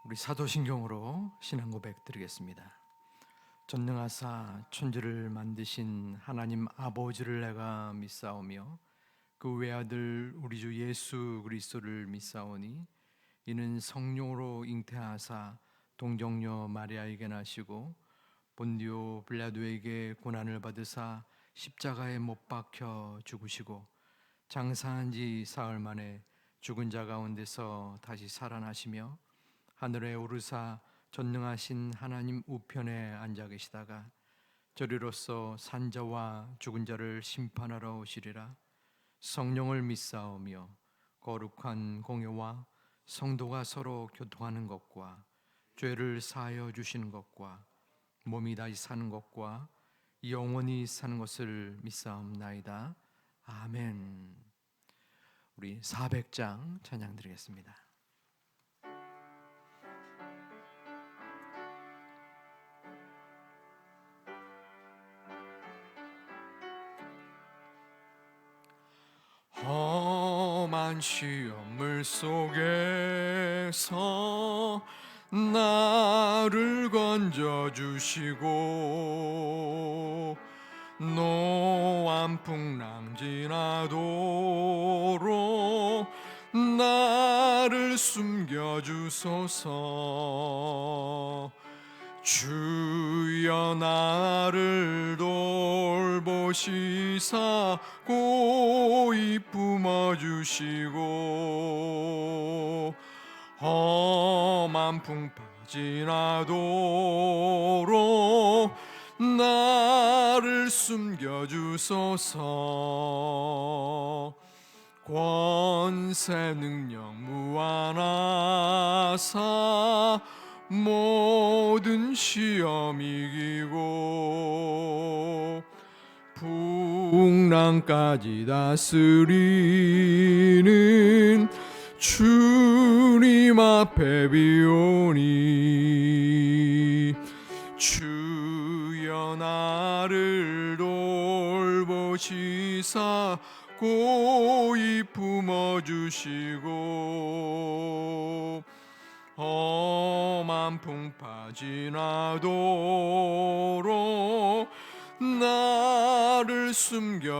우리 사도신경으로 신앙 고백 드리겠습니다. 전능하사 천지를 만드신 하나님 아버지를 내가 믿사오며 그 외아들 우리 주 예수 그리스도를 믿사오니 이는 성령으로 잉태하사 동정녀 마리아에게 나시고 본디오 빌라도에게 고난을 받으사 십자가에 못 박혀 죽으시고 장사한 지 사흘 만에 죽은 자 가운데서 다시 살아나시며 하늘에 오르사 전능하신 하나님 우편에 앉아 계시다가 저리로서 산자와 죽은 자를 심판하러 오시리라. 성령을 믿사오며 거룩한 공예와 성도가 서로 교통하는 것과 죄를 사하여 주시는 것과 몸이 다시 사는 것과 영원히 사는 것을 믿사옵나이다. 아멘. 우리 400장 찬양 드리겠습니다. 험한 시험물 속에서 나를 건져주시고 노한 풍랑 지나도록 나를 숨겨주소서. 주여 나를 돌보시사 고이 품어주시고 험한 풍파 지나도록 나를 숨겨주소서. 권세 능력 무한하사 모든 시험 이기고 풍랑까지 다스리는 주님 앞에 비오니 주여 나를 돌보시사 고이 품어주시고 험한 풍파 지나도록 나를 숨겨주소서.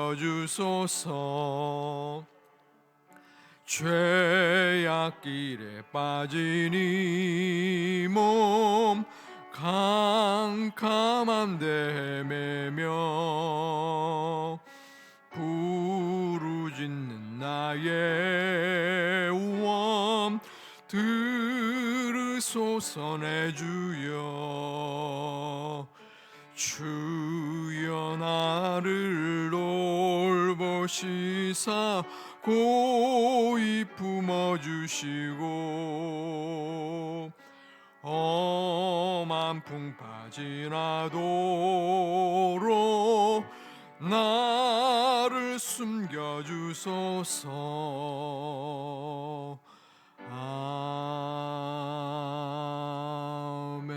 죄악길에 빠진 이 몸 캄캄한 데 헤매며 부르짖는 나의 원 들으소서. 내 주여 주여 나를 돌보시사 고이 품어주시고 험한 풍파 지나도록 나를 숨겨주소서. 아멘.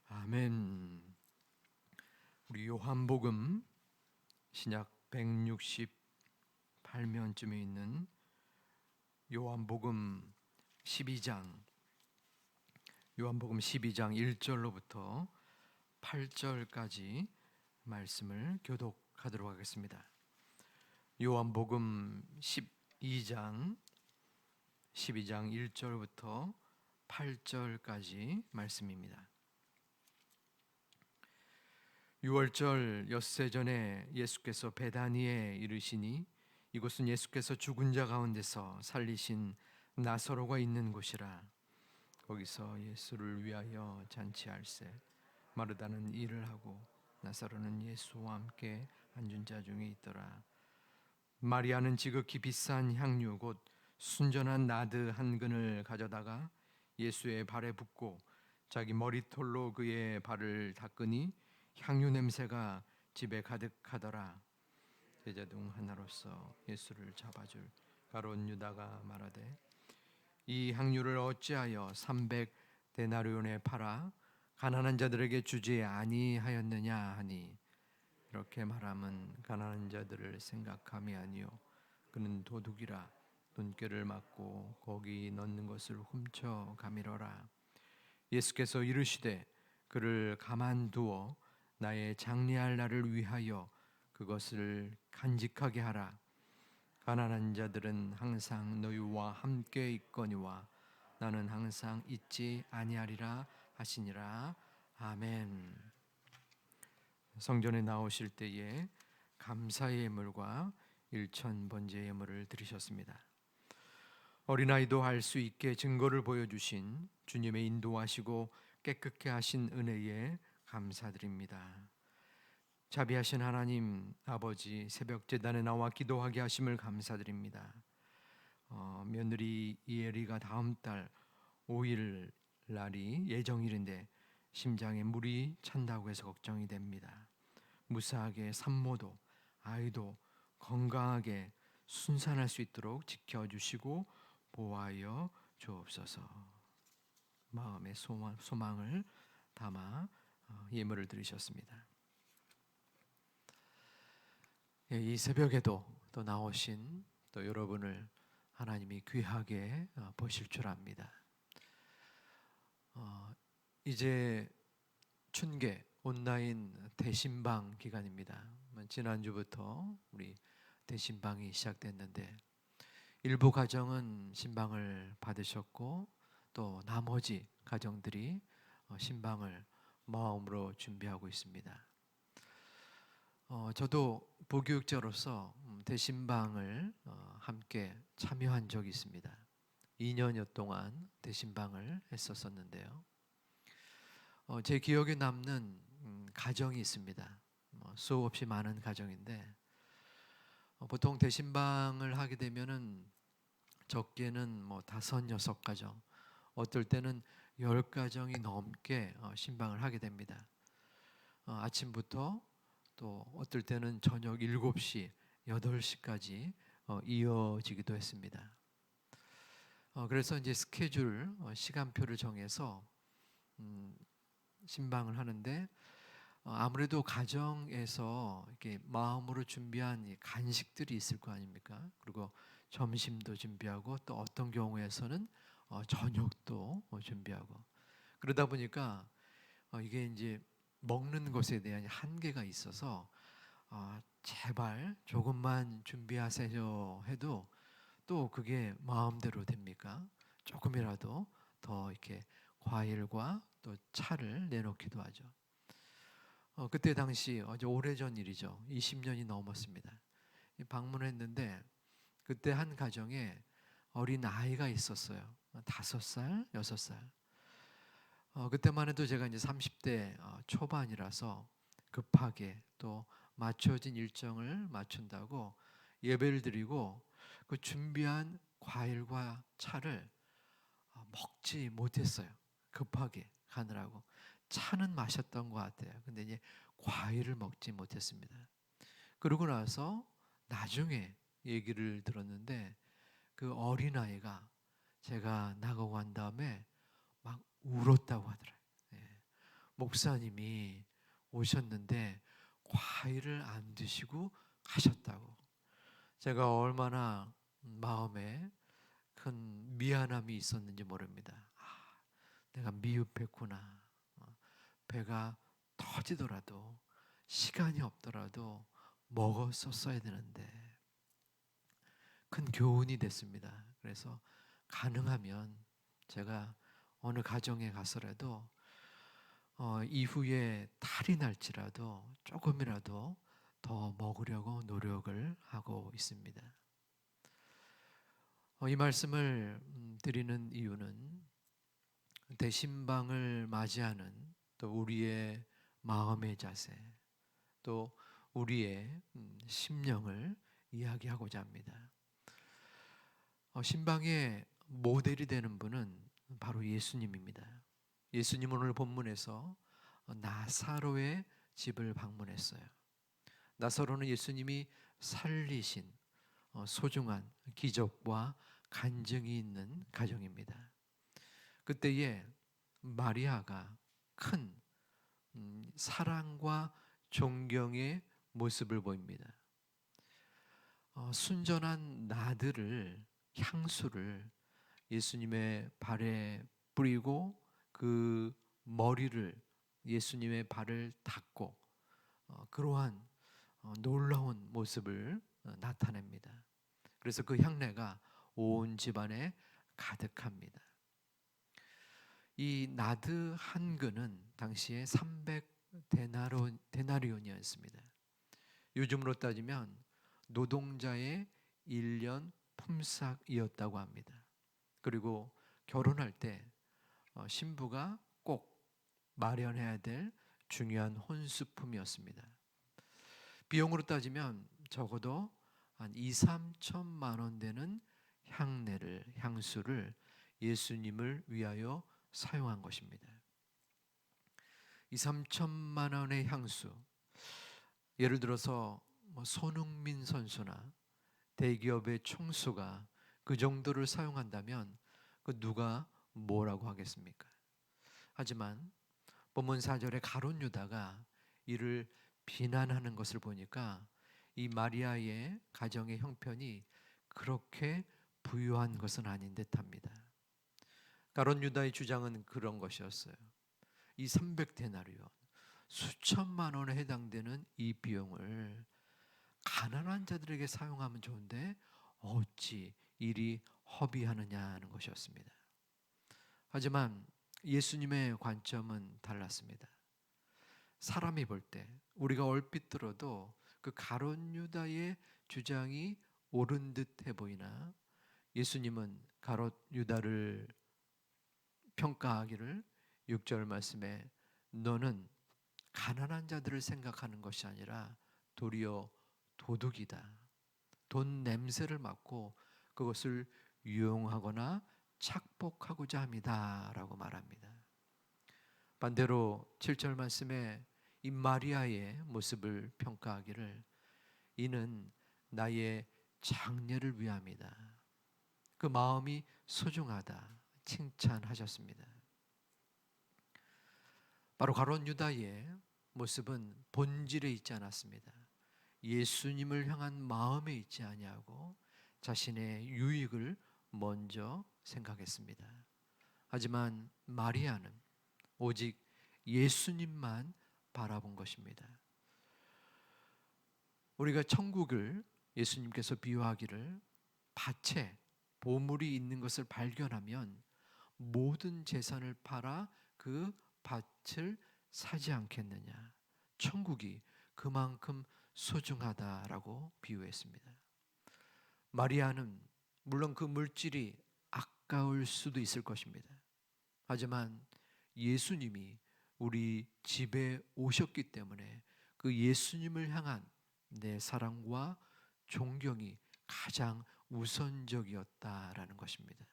아멘. 우리 요한복음 신약 168면쯤에 있는 요한복음 12장 1절로부터 8절까지 말씀을 교독하도록 하겠습니다. 요한복음 12장 1절부터 8절까지 말씀입니다. 6월절 엿새 전에 예수께서 베다니에 이르시니 이곳은 예수께서 죽은 자 가운데서 살리신 나사로가 있는 곳이라. 거기서 예수를 위하여 잔치할세 마르다는 일을 하고 나사로는 예수와 함께 앉은 자 중에 있더라. 마리아는 지극히 비싼 향유 곧 순전한 나드 한 근을 가져다가 예수의 발에 붓고 자기 머리털로 그의 발을 닦으니 향유 냄새가 집에 가득하더라. 제자 중 하나로서 예수를 잡아줄 가룟 유다가 말하되 이 향유를 어찌하여 300데나리온에 팔아 가난한 자들에게 주지 아니하였느냐 하니 이렇게 말함은 가난한 자들을 생각함이 아니요 그는 도둑이라 눈길을 막고 고기 넣는 것을 훔쳐 가미러라. 예수께서 이르시되 그를 가만두어 나의 장래할 날을 위하여 그것을 간직하게 하라. 가난한 자들은 항상 너희와 함께 있거니와 나는 항상 잊지 아니하리라 하시니라. 아멘. 성전에 나오실 때에 감사의 예물과 일천 번제의 예물을 드리셨습니다. 어린아이도 할 수 있게 증거를 보여주신 주님의 인도하시고 깨끗게 하신 은혜에 감사드립니다. 자비하신 하나님 아버지, 새벽 제단에 나와 기도하게 하심을 감사드립니다. 며느리 이혜리가 다음 달 5일 날이 예정일인데 심장에 물이 찬다고 해서 걱정이 됩니다. 무사하게 산모도 아이도 건강하게 순산할 수 있도록 지켜주시고 보호하여 주옵소서. 마음의 소망을 담아 예물을 드리셨습니다. 이 새벽에도 또 나오신 또 여러분을 하나님이 귀하게 보실 줄 압니다. 이제 춘계 온라인 대신방 기간입니다. 지난주부터 우리 대신방이 시작됐는데 일부 가정은 신방을 받으셨고 또 나머지 가정들이 신방을 마음으로 준비하고 있습니다. 저도 보교육자로서 대신방을 함께 참여한 적이 있습니다. 2년여 동안 대신방을 했었었는데요. 제 기억에 남는 가정이 있습니다. 수없이 많은 가정인데 보통 대신방을 하게 되면은 적게는 5, 6가정, 어떨 때는 10가정이 넘게 신방을 하게 됩니다. 아침부터 또 어떨 때는 저녁 7시, 8시까지 이어지기도 했습니다. 그래서 이제 스케줄, 시간표를 정해서 신방을 하는데 아무래도 가정에서 이렇게 마음으로 준비한 간식들이 있을 거 아닙니까? 그리고 점심도 준비하고 또 어떤 경우에서는 저녁도 준비하고 그러다 보니까 이게 이제 먹는 것에 대한 한계가 있어서 제발 조금만 준비하세요 해도 또 그게 마음대로 됩니까? 조금이라도 더 이렇게 과일과 또 차를 내놓기도 하죠. 그때 당시 아주 오래전 일이죠. 20년이 넘었습니다. 방문했는데 그때 한 가정에 어린 아이가 있었어요. 5살, 6살. 그때만 해도 제가 이제 30대 초반이라서 급하게 또 맞춰진 일정을 맞춘다고 예배를 드리고 그 준비한 과일과 차를 먹지 못했어요. 급하게 가느라고. 차는 마셨던 것 같아요. 근데 이제 과일을 먹지 못했습니다. 그러고 나서 나중에 얘기를 들었는데 그 어린아이가 제가 나가고 간 다음에 막 울었다고 하더라고요. 예. 목사님이 오셨는데 과일을 안 드시고 가셨다고. 제가 얼마나 마음에 큰 미안함이 있었는지 모릅니다. 내가 미흡했구나. 배가 터지더라도 시간이 없더라도 먹었었어야 되는데 큰 교훈이 됐습니다. 그래서 가능하면 제가 어느 가정에 가서라도 이후에 탈이 날지라도 조금이라도 더 먹으려고 노력을 하고 있습니다. 이 말씀을 드리는 이유는 대신방을 맞이하는 또 우리의 마음의 자세, 또 우리의 심령을 이야기하고자 합니다. 신방의 모델이 되는 분은 바로 예수님입니다. 예수님은 오늘 본문에서 나사로의 집을 방문했어요. 나사로는 예수님이 살리신 소중한 기적과 간증이 있는 가정입니다. 그때에 마리아가 큰 사랑과 존경의 모습을 보입니다. 순전한 나들을 향수를 예수님의 발에 뿌리고 그 머리를 예수님의 발을 닦고 그러한 놀라운 모습을 나타냅니다. 그래서 그 향내가 온 집안에 가득합니다. 이 나드 한 근은 당시에 300데나리온이었습니다. 요즘으로 따지면 노동자의 1년 품삯이었다고 합니다. 그리고 결혼할 때 신부가 꼭 마련해야 될 중요한 혼수품이었습니다. 비용으로 따지면 적어도 한 2, 3천만 원 되는 향수를 예수님을 위하여 사용한 것입니다. 2, 3천만 원의 향수, 예를 들어서 손흥민 선수나 대기업의 총수가 그 정도를 사용한다면 그 누가 뭐라고 하겠습니까? 하지만 본문 4절에 가룟 유다가 이를 비난하는 것을 보니까 이 마리아의 가정의 형편이 그렇게 부유한 것은 아닌 듯합니다. 가룟 유다의 주장은 그런 것이었어요. 이 300데나리온, 수천만 원에 해당되는 이 비용을 가난한 자들에게 사용하면 좋은데 어찌 이리 허비하느냐는 것이었습니다. 하지만 예수님의 관점은 달랐습니다. 사람이 볼 때 우리가 얼핏 들어도 그 가룟 유다의 주장이 옳은 듯해 보이나 예수님은 가룟 유다를 평가하기를 6절 말씀에 너는 가난한 자들을 생각하는 것이 아니라 도리어 도둑이다. 돈 냄새를 맡고 그것을 유용하거나 착복하고자 합니다. 라고 말합니다. 반대로 7절 말씀에 이 마리아의 모습을 평가하기를 이는 나의 장례를 위함이다. 그 마음이 소중하다. 칭찬하셨습니다. 바로 가룟 유다의 모습은 본질에 있지 않았습니다. 예수님을 향한 마음에 있지 아니하고 자신의 유익을 먼저 생각했습니다. 하지만 마리아는 오직 예수님만 바라본 것입니다. 우리가 천국을 예수님께서 비유하기를 밭에 보물이 있는 것을 발견하면 모든 재산을 팔아 그 밭을 사지 않겠느냐. 천국이 그만큼 소중하다라고 비유했습니다. 마리아는 물론 그 물질이 아까울 수도 있을 것입니다. 하지만 예수님이 우리 집에 오셨기 때문에 그 예수님을 향한 내 사랑과 존경이 가장 우선적이었다라는 것입니다.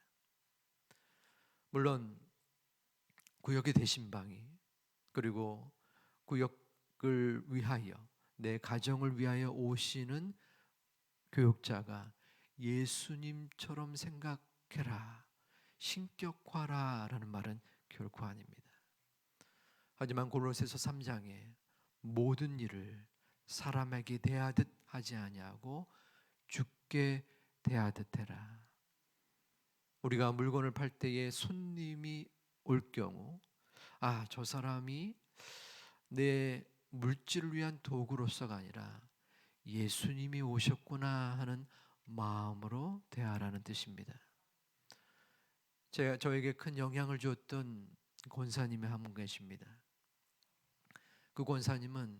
물론 구역의 대신방이 그리고 구역을 위하여 내 가정을 위하여 오시는 교역자가 예수님처럼 생각해라, 신격화라라는 말은 결코 아닙니다. 하지만 골로새서 3장에 모든 일을 사람에게 대하듯 하지 아니하고 주께 대하듯 해라. 우리가 물건을 팔 때에 손님이 올 경우 저 사람이 내 물질을 위한 도구로서가 아니라 예수님이 오셨구나 하는 마음으로 대하라는 뜻입니다. 저에게 큰 영향을 주었던 권사님이 한 분 계십니다. 그 권사님은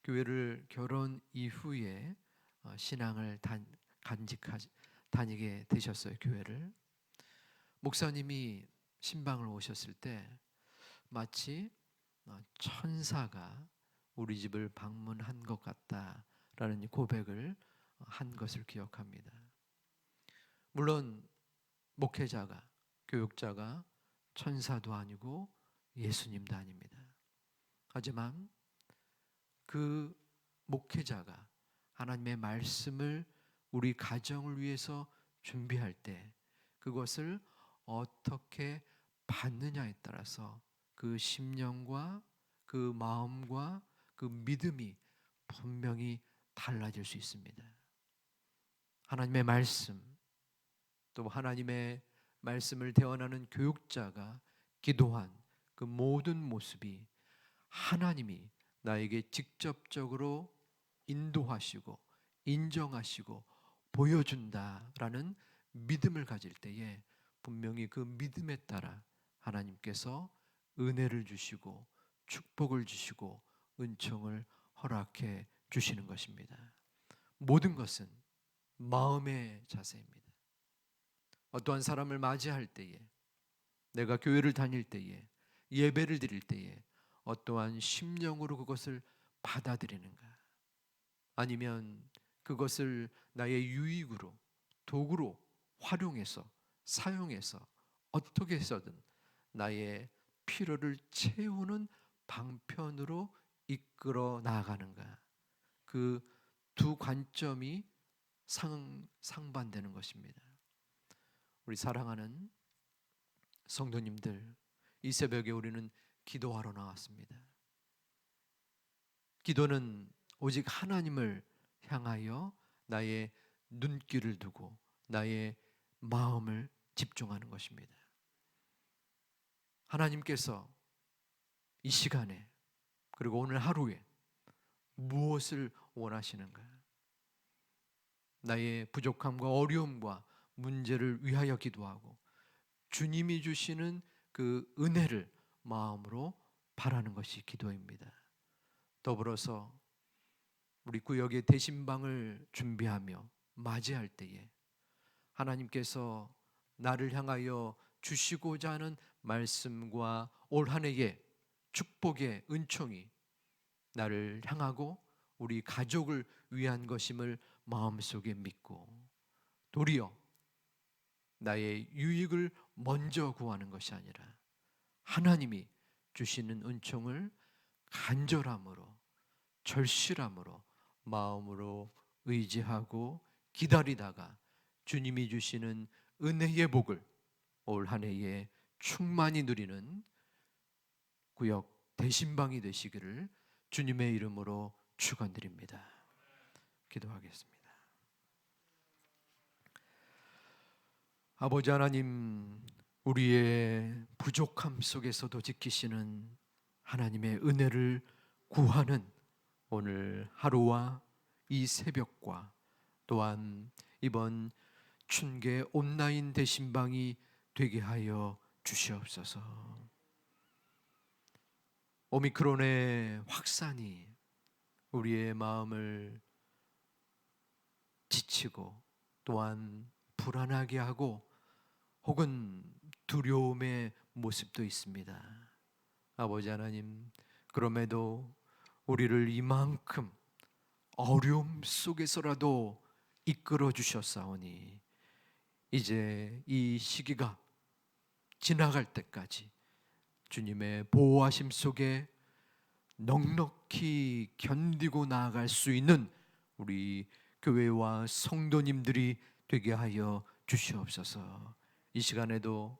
교회를 결혼 이후에 신앙을 다니게 되셨어요. 교회를. 목사님이 신방을 오셨을 때 마치 천사가 우리 집을 방문한 것 같다라는 고백을 한 것을 기억합니다. 물론 목회자가, 교육자가 천사도 아니고 예수님도 아닙니다. 하지만 그 목회자가 하나님의 말씀을 우리 가정을 위해서 준비할 때 그것을 어떻게 받느냐에 따라서 그 심령과 그 마음과 그 믿음이 분명히 달라질 수 있습니다. 하나님의 말씀, 또 하나님의 말씀을 대언하는 교육자가 기도한 그 모든 모습이 하나님이 나에게 직접적으로 인도하시고 인정하시고 보여준다라는 믿음을 가질 때에 분명히 그 믿음에 따라 하나님께서 은혜를 주시고 축복을 주시고 은총을 허락해 주시는 것입니다. 모든 것은 마음의 자세입니다. 어떠한 사람을 맞이할 때에, 내가 교회를 다닐 때에, 예배를 드릴 때에 어떠한 심령으로 그것을 받아들이는가, 아니면 그것을 나의 유익으로 도구로 활용해서 사용해서 어떻게 해서든 나의 필요를 채우는 방편으로 이끌어 나아가는가, 그 두 관점이 상반되는 것입니다. 우리 사랑하는 성도님들, 이 새벽에 우리는 기도하러 나왔습니다. 기도는 오직 하나님을 향하여 나의 눈길을 두고 나의 마음을 집중하는 것입니다. 하나님께서 이 시간에 그리고 오늘 하루에 무엇을 원하시는가? 나의 부족함과 어려움과 문제를 위하여 기도하고 주님이 주시는 그 은혜를 마음으로 바라는 것이 기도입니다. 더불어서 우리 구역의 대신방을 준비하며 맞이할 때에 하나님께서 나를 향하여 주시고자 하는 말씀과 올 한 해의 축복의 은총이 나를 향하고 우리 가족을 위한 것임을 마음속에 믿고 도리어 나의 유익을 먼저 구하는 것이 아니라 하나님이 주시는 은총을 간절함으로 절실함으로 마음으로 의지하고 기다리다가 주님이 주시는 은혜의 복을 올 한 해에 충만히 누리는 구역 대신방이 되시기를 주님의 이름으로 축원드립니다. 기도하겠습니다. 아버지 하나님, 우리의 부족함 속에서도 지키시는 하나님의 은혜를 구하는 오늘 하루와 이 새벽과 또한 이번 춘계 온라인 대신방이 되게 하여 주시옵소서. 오미크론의 확산이 우리의 마음을 지치고 또한 불안하게 하고 혹은 두려움의 모습도 있습니다. 아버지 하나님, 그럼에도 우리를 이만큼 어려움 속에서라도 이끌어 주셨사오니 이제 이 시기가 지나갈 때까지 주님의 보호하심 속에 넉넉히 견디고 나아갈 수 있는 우리 교회와 성도님들이 되게 하여 주시옵소서. 이 시간에도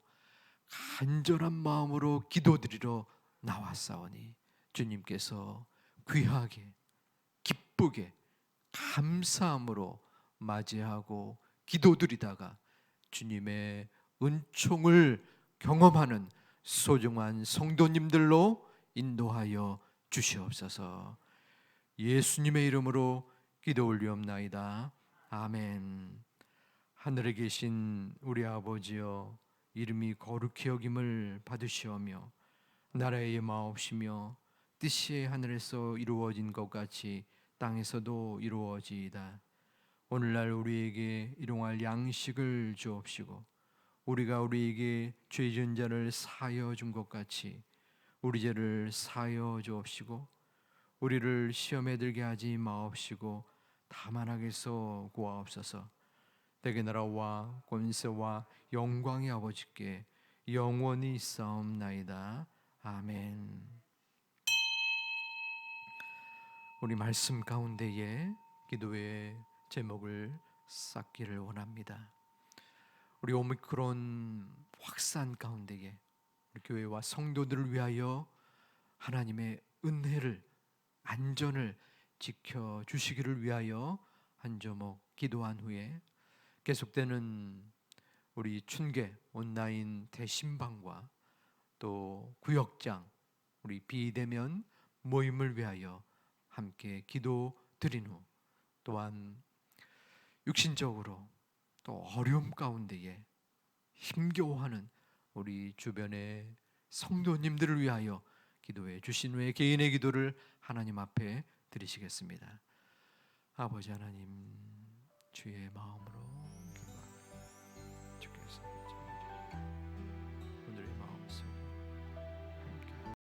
간절한 마음으로 기도드리러 나왔사오니 주님께서 귀하게 기쁘게 감사함으로 맞이하고 기도드리다가 주님의 은총을 경험하는 소중한 성도님들로 인도하여 주시옵소서. 예수님의 이름으로 기도 올리옵나이다. 아멘. 하늘에 계신 우리 아버지여, 이름이 거룩히 여김을 받으시오며 나라의 마옵시며 뜻이 하늘에서 이루어진 것 같이 땅에서도 이루어지이다. 오늘날 우리에게 일용할 양식을 주옵시고 우리가 우리에게 죄 지은 자를 사하여 준 것 같이 우리 죄를 사하여 주옵시고 우리를 시험에 들게 하지 마옵시고 다만 악에서 구하옵소서. 대개 나라와 권세와 영광의 아버지께 영원히 있사옵나이다. 아멘. 우리 말씀 가운데에 기도의 제목을 쌓기를 원합니다. 우리 오미크론 확산 가운데에 우리 교회와 성도들을 위하여 하나님의 은혜를 안전을 지켜주시기를 위하여 한 조목 기도한 후에 계속되는 우리 춘계 온라인 대신방과 또 구역장 우리 비대면 모임을 위하여 함께 기도 드린 후, 또한 육신적으로 또 어려움 가운데에 힘겨워하는 우리 주변의 성도님들을 위하여 기도해 주신 후에 개인의 기도를 하나님 앞에 드리시겠습니다. 아버지 하나님, 주의 마음으로 기도합니다. 주께서